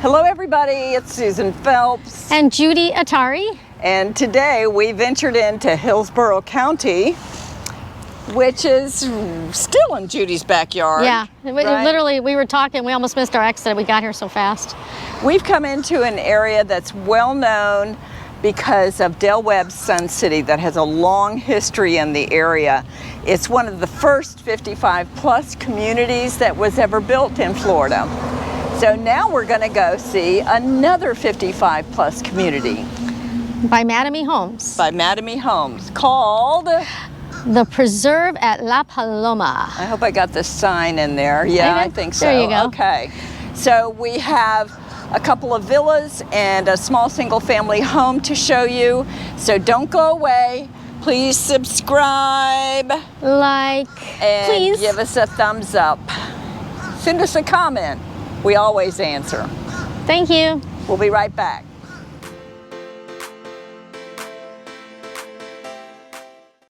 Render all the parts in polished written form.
Hello everybody, it's Susan Phelps. And Judy Atari. And today we ventured into Hillsborough County, which is still in Judy's backyard. Yeah, right? Literally we were talking, we almost missed our exit. We got here so fast. We've come into an area that's well known because of Del Webb's Sun City that has a long history in the area. It's one of the first 55 plus communities that was ever built in Florida. So now we're going to go see another 55 plus community. By Mattamy Homes. By Mattamy Homes, called The Preserve at La Paloma. I hope I got the sign in there. Yeah, I think so. There you go. Okay. So we have a couple of villas and a small single family home to show you. So don't go away. Please subscribe. Like, and please. Give us a thumbs up. Send us a comment. We always answer. Thank you. We'll be right back.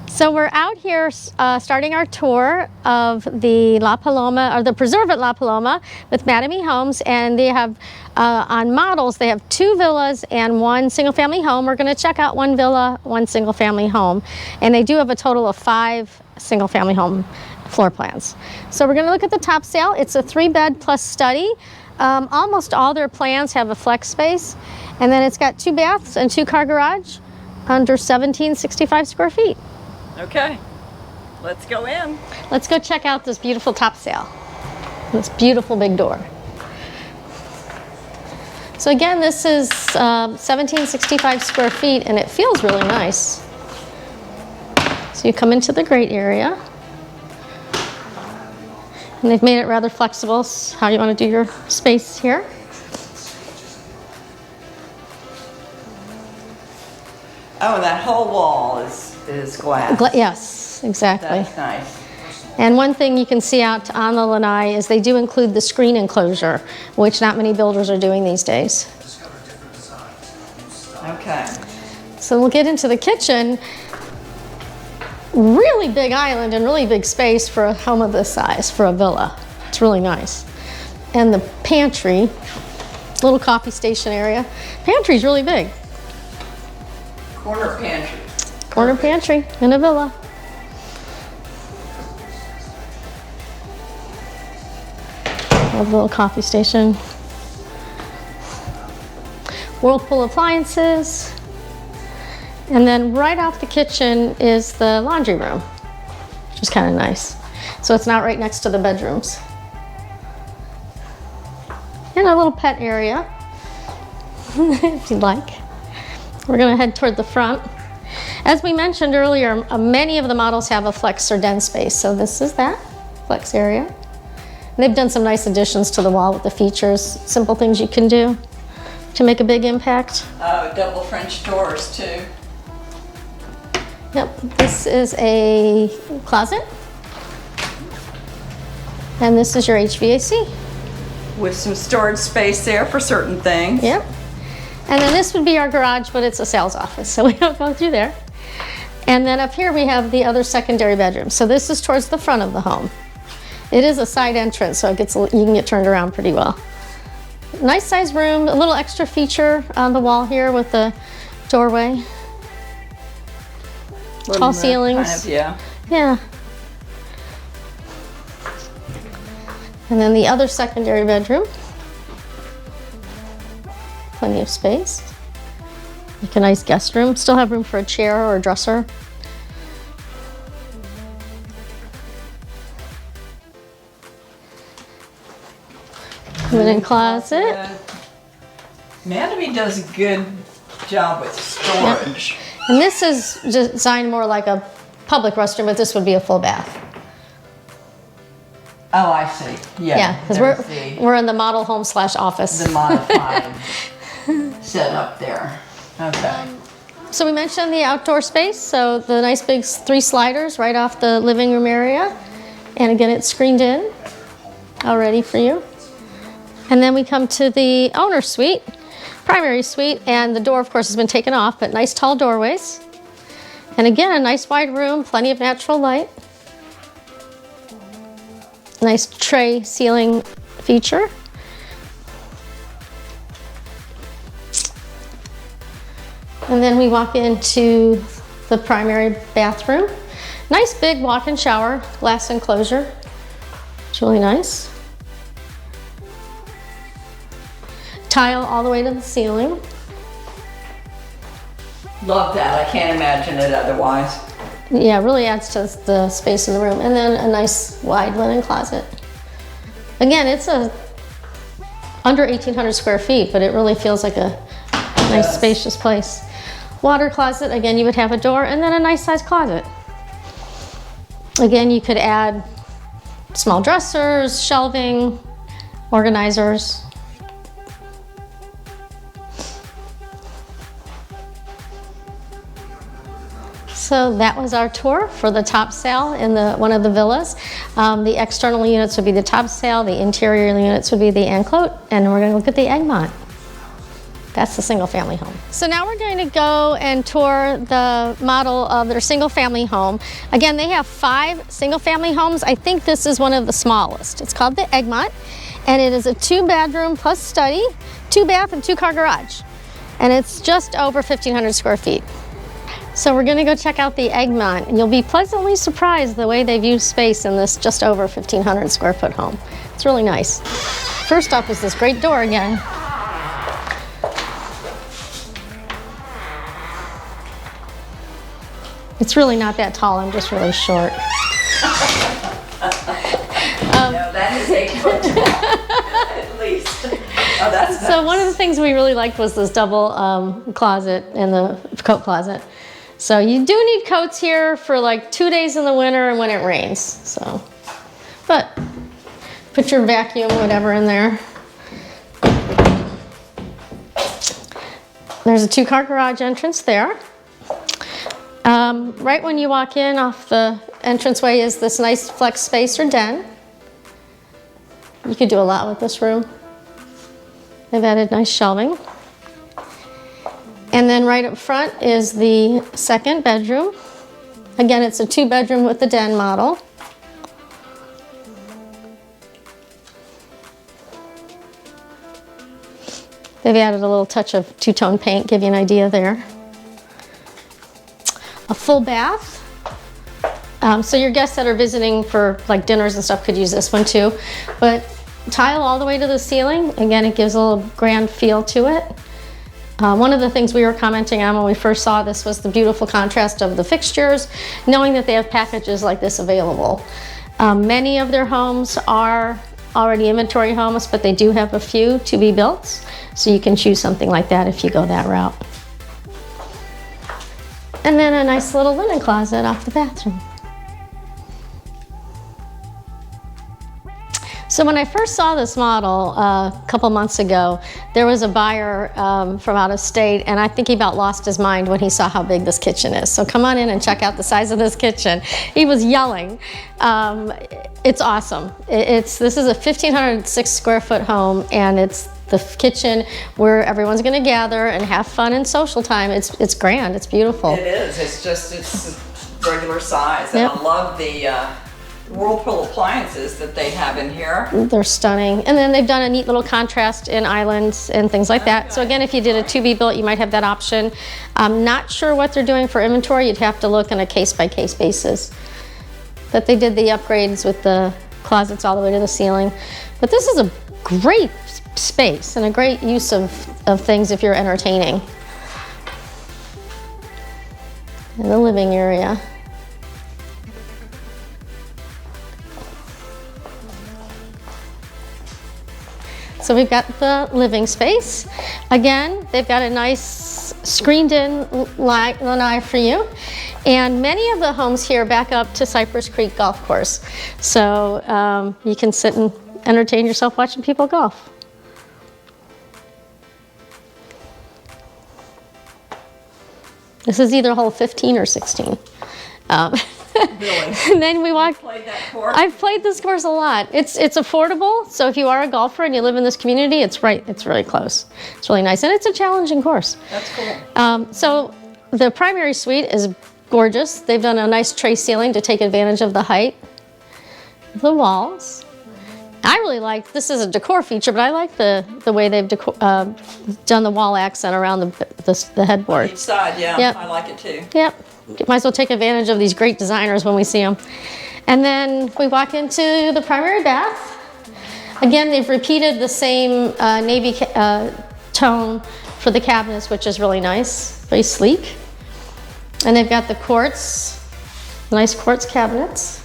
So we're out here starting our tour of the La Paloma, or the Preserve at La Paloma with Mattamy Homes, and they have on models, they have 2 villas and 1 single family home. We're going to check out 1 villa, 1 single family home, and they do have a total of 5 single family home floor plans. So we're going to look at the Topsail. It's a 3-bed plus study. Almost all their plans have a flex space, and then it's got 2 baths and 2-car garage under 1765 square feet. Okay, let's go in. Let's go check out this beautiful Topsail. This beautiful big door. So again, this is 1765 square feet, and it feels really nice. So you come into the grate area, and they've made it rather flexible, how you want to do your space here. Oh, and that whole wall is glass. Yes, exactly. That's nice. And one thing you can see out on the lanai is they do include the screen enclosure, which not many builders are doing these days. Okay. So we'll get into the kitchen. Really big island and really big space for a home of this size, for a villa. It's really nice. And the pantry, little coffee station area. Pantry's really big. Corner pantry. Corner pantry in a villa. Love the little coffee station. Whirlpool appliances. And then right off the kitchen is the laundry room, which is kind of nice. So it's not right next to the bedrooms. And a little pet area, if you'd like. We're gonna head toward the front. As we mentioned earlier, many of the models have a flex or den space. So this is that flex area. And they've done some nice additions to the wall with the features, simple things you can do to make a big impact. Oh, double French doors too. Yep, this is a closet. And this is your HVAC. With some storage space there for certain things. Yep. And then this would be our garage, but it's a sales office, so we don't go through there. And then up here we have the other secondary bedroom. So this is towards the front of the home. It is a side entrance, so you can get turned around pretty well. Nice size room, a little extra feature on the wall here with the doorway. Tall ceilings. Kind of, yeah. Yeah. And then the other secondary bedroom. Plenty of space. Like a nice guest room. Still have room for a chair or a dresser. Linen closet. Yeah. Mattamy does a good job with storage. Yep. And this is designed more like a public restroom, but this would be a full bath. Oh, I see. Yeah. Yeah, because we're in the model home / office. The modified setup there. Okay. So we mentioned the outdoor space. So the nice big 3 sliders right off the living room area. And again, it's screened in already for you. And then we come to the owner's suite, primary suite, and the door, of course, has been taken off, but nice tall doorways. And again, a nice wide room, plenty of natural light. Nice tray ceiling feature. And then we walk into the primary bathroom. Nice big walk-in shower, glass enclosure. It's really nice. Tile all the way to the ceiling. Love that. I can't imagine it otherwise. Yeah, it really adds to the space in the room. And then a nice wide linen closet. Again, it's under 1,800 square feet, but it really feels like a nice spacious place. Water closet, again, you would have a door and then a nice sized closet. Again, you could add small dressers, shelving, organizers. So that was our tour for the Topsail in one of the villas. The external units would be the Topsail, the interior units would be the Enclote, and we're going to look at the Egmont. That's the single family home. So now we're going to go and tour the model of their single family home. Again, they have 5 single family homes. I think this is one of the smallest. It's called the Egmont, and it is a 2-bedroom plus study, 2-bath and 2-car garage. And it's just over 1,500 square feet. So we're gonna go check out the Egmont, and you'll be pleasantly surprised the way they've used space in this just over 1,500 square foot home. It's really nice. First off is this great door again. It's really not that tall, I'm just really short. No, that is 8 foot tall, at least. Oh, that's nice. So one of the things we really liked was this double closet and the coat closet. So you do need coats here for like 2 days in the winter and when it rains. So, but put your vacuum, whatever in there. There's a 2-car garage entrance there. Right when you walk in off the entranceway is this nice flex space or den. You could do a lot with this room. They've added nice shelving. And then right up front is the 2nd bedroom. Again, it's a 2-bedroom with the den model. They've added a little touch of 2-tone paint, give you an idea there. A full bath. So your guests that are visiting for like dinners and stuff could use this one too. But tile all the way to the ceiling. Again, it gives a little grand feel to it. One of the things we were commenting on when we first saw this was the beautiful contrast of the fixtures, knowing that they have packages like this available. Many of their homes are already inventory homes, but they do have a few to be built. So you can choose something like that if you go that route. And then a nice little linen closet off the bathroom. So when I first saw this model a couple months ago, there was a buyer from out of state, and I think he about lost his mind when he saw how big this kitchen is. So come on in and check out the size of this kitchen. He was yelling. It's awesome. This is a 1,506 square foot home, and it's the kitchen where everyone's going to gather and have fun and social time. It's grand. It's beautiful. It is. It's regular size, and yep. I love the Whirlpool appliances that they have in here. They're stunning. And then they've done a neat little contrast in islands and things like that. So again, if you did a to be built, you might have that option. I'm not sure what they're doing for inventory. You'd have to look on a case-by-case basis. But they did the upgrades with the closets all the way to the ceiling. But this is a great space and a great use of things if you're entertaining. In the living area. So we've got the living space. Again, they've got a nice screened-in lanai for you. And many of the homes here back up to Cypress Creek Golf Course. So you can sit and entertain yourself watching people golf. This is either hole 15 or 16. Really? And then we walk. Played that course? I've played this course a lot. It's affordable, so if you are a golfer and you live in this community, it's really close. It's really nice, and it's a challenging course. That's cool. So the primary suite is gorgeous. They've done a nice tray ceiling to take advantage of the height of the walls. I really like, this is a decor feature, but I like the way they've done the wall accent around the headboard. Each side, yeah, Yep. I like it too. Yep, might as well take advantage of these great designers when we see them. And then we walk into the primary bath. Again, they've repeated the same navy tone for the cabinets, which is really nice, very sleek. And they've got the quartz, nice quartz cabinets.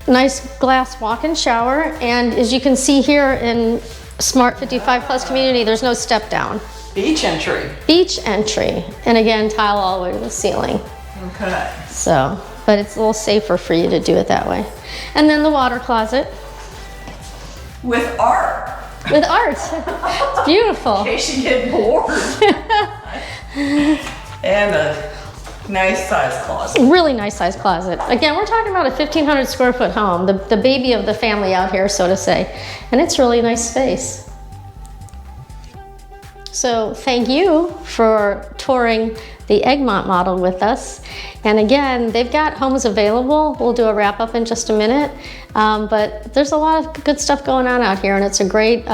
Nice glass walk-in shower, and as you can see here in Smart 55 Plus community, there's no step down. Beach entry. Beach entry, and again, tile all the way to the ceiling. Okay. So, but it's a little safer for you to do it that way. And then the water closet. With art. With art. It's beautiful. In case you get bored. And a nice size closet. Really nice size closet. Again, we're talking about a 1,500 square foot home, the baby of the family out here, so to say. And it's really nice space. So thank you for touring the Egmont model with us. And again, they've got homes available. We'll do a wrap up in just a minute. But there's a lot of good stuff going on out here, and it's a great,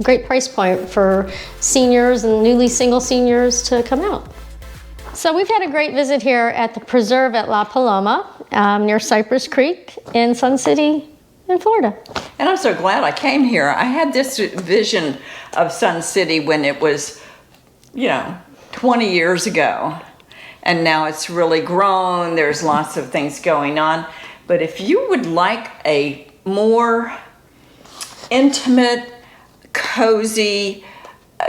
great price point for seniors and newly single seniors to come out. So we've had a great visit here at the Preserve at La Paloma, near Cypress Creek in Sun City, in Florida. And I'm so glad I came here. I had this vision of Sun City when it was, 20 years ago. And now it's really grown. There's lots of things going on. But if you would like a more intimate, cozy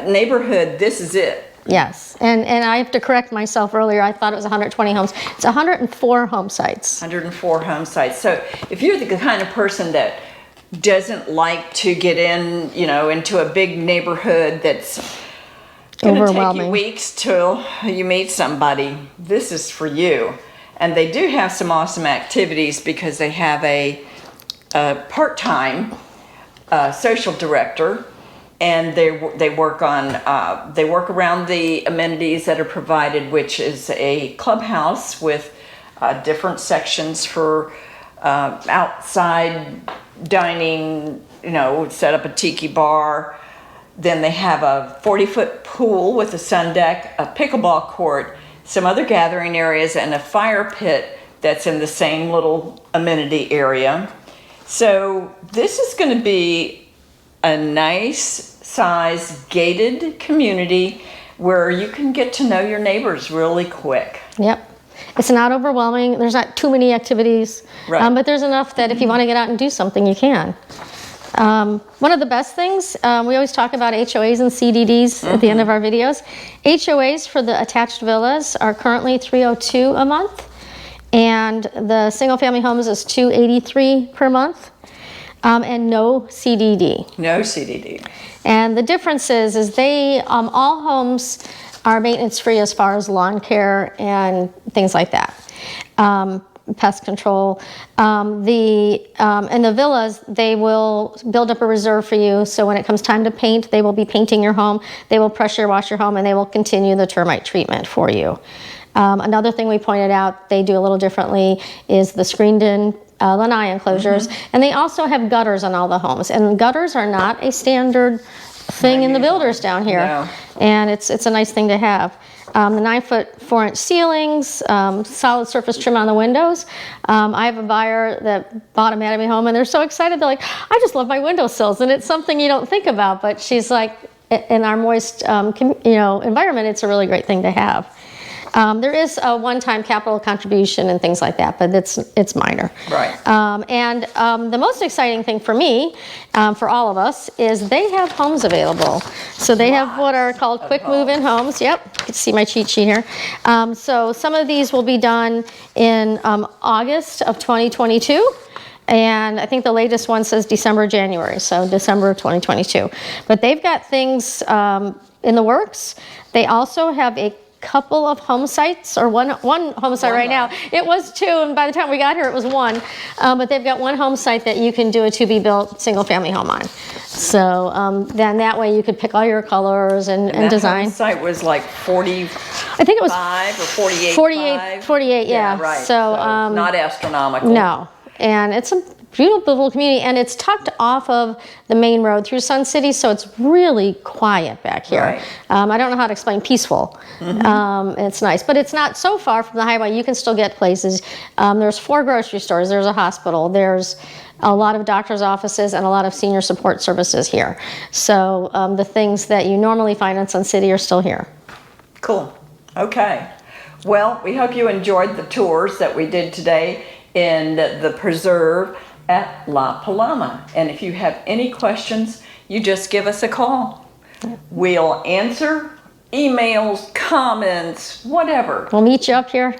neighborhood, this is it. Yes, and I have to correct myself earlier. I thought it was 120 homes. It's 104 home sites. 104 home sites. So if you're the kind of person that doesn't like to get in, into a big neighborhood that's going to take you weeks till you meet somebody, this is for you. And they do have some awesome activities because they have a part-time social director. And they work around the amenities that are provided, which is a clubhouse with different sections for outside dining, set up a tiki bar. Then they have a 40-foot pool with a sundeck, a pickleball court, some other gathering areas, and a fire pit that's in the same little amenity area. So this is going to be a nice size gated community where you can get to know your neighbors really quick. Yep. It's not overwhelming. There's not too many activities, right. But there's enough that if you want to get out and do something, you can. One of the best things, we always talk about HOAs and CDDs at the end of our videos. HOAs for the attached villas are currently $302 a month, and the single family homes is $283 per month. And no CDD. No CDD. And the difference is they, all homes are maintenance free as far as lawn care and things like that. Pest control. In the villas, they will build up a reserve for you. So when it comes time to paint, they will be painting your home. They will pressure wash your home, and they will continue the termite treatment for you. Another thing we pointed out they do a little differently is the screened-in lanai enclosures, and they also have gutters on all the homes. And gutters are not a standard thing in the builders down here, no. And it's a nice thing to have. The 9-foot 4-inch ceilings, solid surface trim on the windows. I have a buyer that bought a Mattamy home, and they're so excited. They're like, "I just love my windowsills," and it's something you don't think about, but she's like, in our moist, environment, it's a really great thing to have. There is a one-time capital contribution and things like that, but it's minor. Right. And the most exciting thing for me, for all of us, is they have homes available. So they have what are called quick move-in homes. Yep, you can see my cheat sheet here. So some of these will be done in August of 2022. And I think the latest one says December, January, so December of 2022. But they've got things in the works. They also have a couple of home sites, or one home site right now. It was 2, and by the time we got here, it was 1. But they've got one home site that you can do a to-be-built single-family home on. So then that way you could pick all your colors and design. Home site was like 40. I think it was 5 or 48. 48, yeah. Right. So not astronomical. No. And it's a beautiful community, and it's tucked off of the main road through Sun City, so it's really quiet back here. Right. I don't know how to explain peaceful. It's nice, but it's not so far from the highway. You can still get places. There's 4 grocery stores, there's a hospital, there's a lot of doctor's offices, and a lot of senior support services here. So the things that you normally find in Sun City are still here. Cool. Okay. Well, we hope you enjoyed the tours that we did today in the preserve at La Paloma. And if you have any questions, you just give us a call. We'll answer emails, comments, whatever. We'll meet you up here.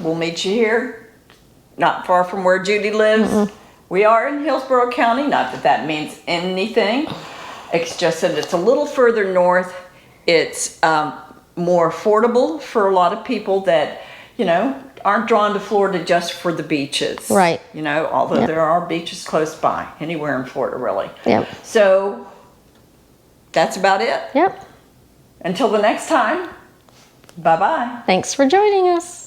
We'll meet you here, not far from where Judy lives. We are in Hillsborough County, not that that means anything. It's just that it's a little further north. It's more affordable for a lot of people that, you know, aren't drawn to Florida just for the beaches. Right. You know, although there are beaches close by, anywhere in Florida, really. Yep. So that's about it. Yep. Until the next time, bye-bye. Thanks for joining us.